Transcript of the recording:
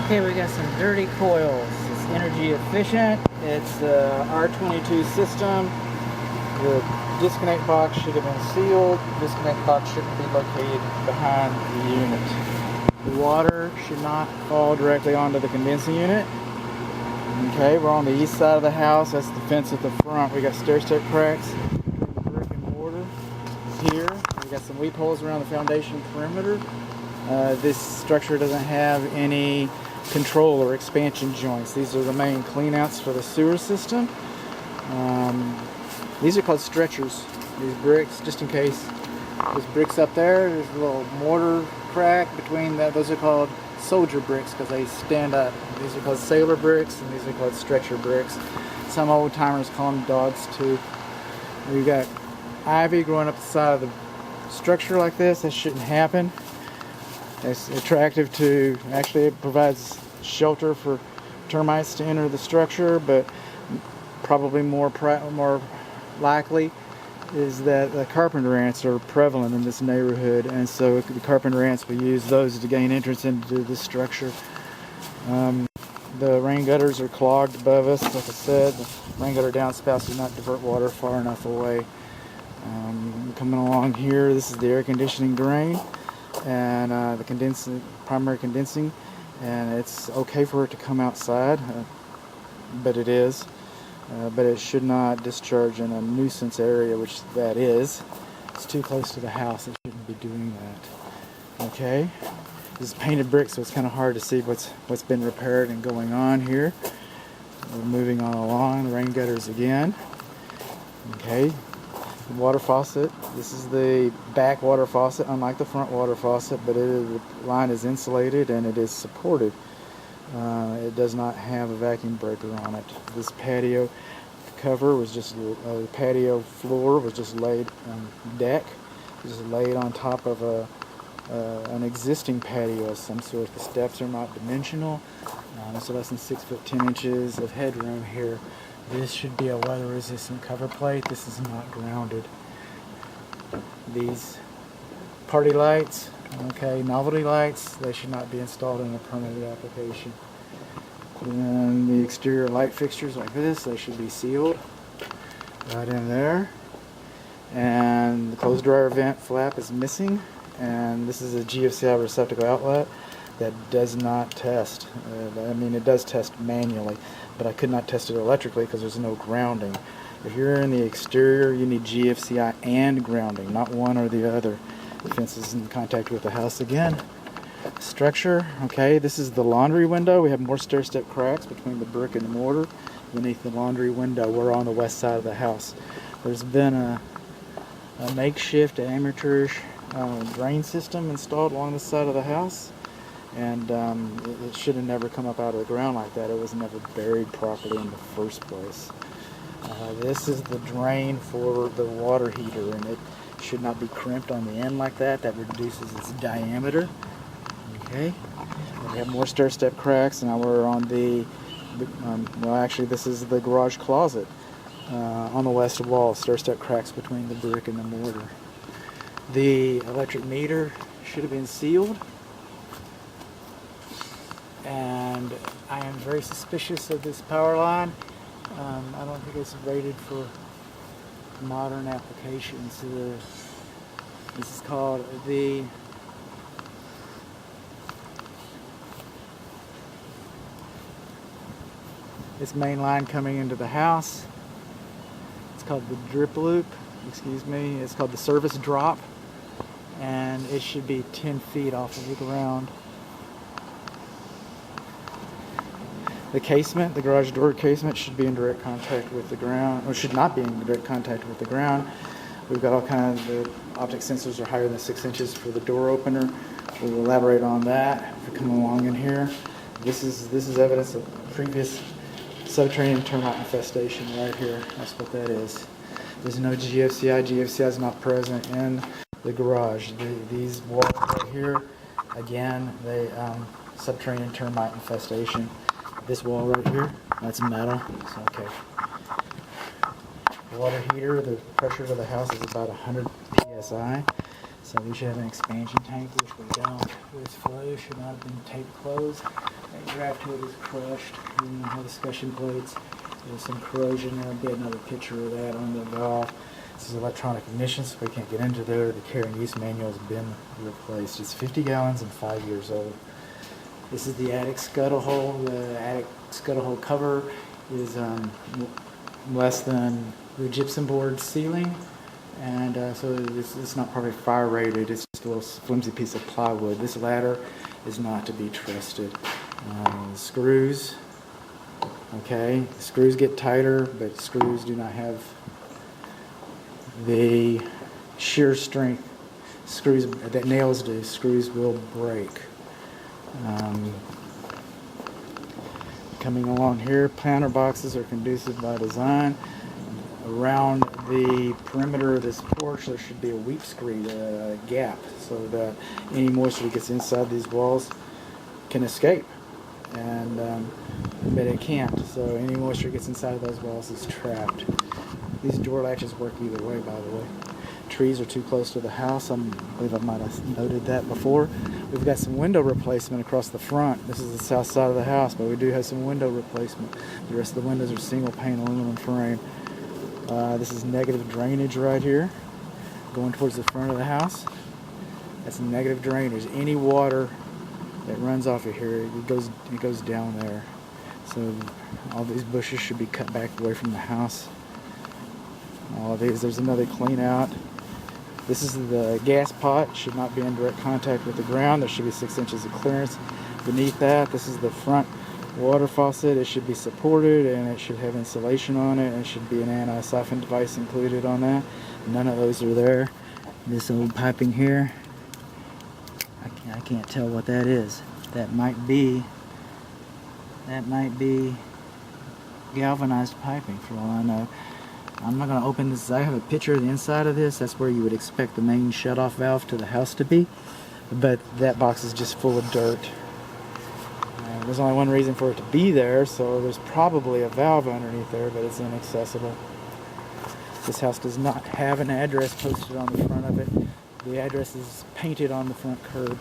Okay, we got some dirty coils. It's energy efficient. It's the R22 system. The disconnect box should have been sealed. The disconnect box shouldn't be located behind the unit. The water should not fall directly onto the condensing unit. Okay, we're on the east side of the house. That's the fence at the front. We got stair-step cracks between the brick and mortar here. We got some weep holes around the foundation perimeter. This structure doesn't have any control or expansion joints. These are the main cleanouts for the sewer system. These are called stretchers. These bricks, just in case there's bricks up there, there's a little mortar crack between that. Those are called soldier bricks because they stand up. These are called sailor bricks, and these are called stretcher bricks. Some old timers call them dogs too. We've got ivy growing up the side of the structure like this. That shouldn't happen. It's attractive to, actually it provides shelter for termites to enter the structure, but probably more likely is that the carpenter ants are prevalent in this neighborhood, and so the carpenter ants will use those to gain entrance into the structure. The rain gutters are clogged above us. Like I said, the rain gutter downspouts do not divert water far enough away. Coming along here, this is the air conditioning drain and the primary condensing, and it's okay for it to come outside, but it is. But it should not discharge in a nuisance area, which that is. It's too close to the house. It shouldn't be doing that. Okay, this is painted brick, so it's kind of hard to see what's been repaired and going on here. We're moving on along. The rain gutters again. Okay, the water faucet. This is the back water faucet, unlike the front water faucet, but the line is insulated and it is supported. It does not have a vacuum breaker on it. This patio cover was just, the patio floor was just laid on deck, just laid on top of an existing patio of some sort. The steps are not dimensional, so less than 6 foot 10 inches of headroom here. This should be a weather resistant cover plate. This is not grounded. These party lights, okay, novelty lights, they should not be installed in a permanent application. And the exterior light fixtures like this, they should be sealed right in there. And the clothes dryer vent flap is missing. And this is a GFCI receptacle outlet that does not test. I mean, it does test manually, but I could not test it electrically because there's no grounding. If you're in the exterior, you need GFCI and grounding, not one or the other. The fence is in contact with the house again. Structure, okay, this is the laundry window. We have more stair-step cracks between the brick and the mortar beneath the laundry window. We're on the west side of the house. There's been a makeshift amateurish drain system installed along the side of the house, and it should have never come up out of the ground like that. It was never buried properly in the first place. This is the drain for the water heater, and it should not be crimped on the end like that. That reduces its diameter. Okay, we have more stair-step cracks. Now we're on the, well, actually this is the garage closet on the west wall. Stair-step cracks between the brick and the mortar. The electric meter should have been sealed, and I am very suspicious of this power line. I don't think it's rated for modern applications. This is called the this main line coming into the house. It's called the drip loop, excuse me. It's called the service drop, and it should be 10 feet off of the ground. The casement, the garage door casement, should be in direct contact with the ground, or should not be in direct contact with the ground. We've got all kinds of, the optic sensors are higher than 6 inches for the door opener. We'll elaborate on that if we come along in here. This is evidence of previous subterranean termite infestation right here. That's what that is. There's no GFCI. GFCI is not present in the garage. These walls right here, again, they subterranean termite infestation. This wall right here, that's metal. So, okay. Water heater, the pressure of the house is about 100 psi. So we should have an expansion tank, which we don't. This flow should not have been taped closed. draft hood is crushed. You know, have discussion plates. There's some corrosion there. I'll get another picture of that on the valve. This is electronic ignition, so we can't get into there. The care and use manual has been replaced. It's 50 gallons and 5 years old. This is the attic scuttle hole. The attic scuttle hole cover is less than the gypsum board ceiling, and so it's not probably fire rated. It's just a little flimsy piece of plywood. This ladder is not to be trusted. Screws. Okay, the screws get tighter, but screws do not have the shear strength screws that nails do. Screws will break. Coming along here, planter boxes are conducive by design. Around the perimeter of this porch, there should be a weep screed, a gap, so that any moisture that gets inside these walls can escape. But it can't, so any moisture gets inside of those walls is trapped. These door latches work either way, by the way. Trees are too close to the house. I believe I might have noted that before. We've got some window replacement across the front. This is the south side of the house, but we do have some window replacement. The rest of the windows are single pane aluminum frame. This is negative drainage right here, going towards the front of the house. That's negative drainage. Any water that runs off of here, it goes down there. So all these bushes should be cut back away from the house. All of these, there's another clean out. This is the gas pot. It should not be in direct contact with the ground. There should be 6 inches of clearance beneath that. This is the front water faucet. It should be supported, and it should have insulation on it. And it should be an anti-siphon device included on that. None of those are there. This old piping here, I can't tell what that is. That might be galvanized piping, for all I know. I'm not going to open this. I have a picture of the inside of this. That's where you would expect the main shutoff valve to the house to be, but that box is just full of dirt. There's only one reason for it to be there, so there's probably a valve underneath there, but it's inaccessible. This house does not have an address posted on the front of it. The address is painted on the front curb.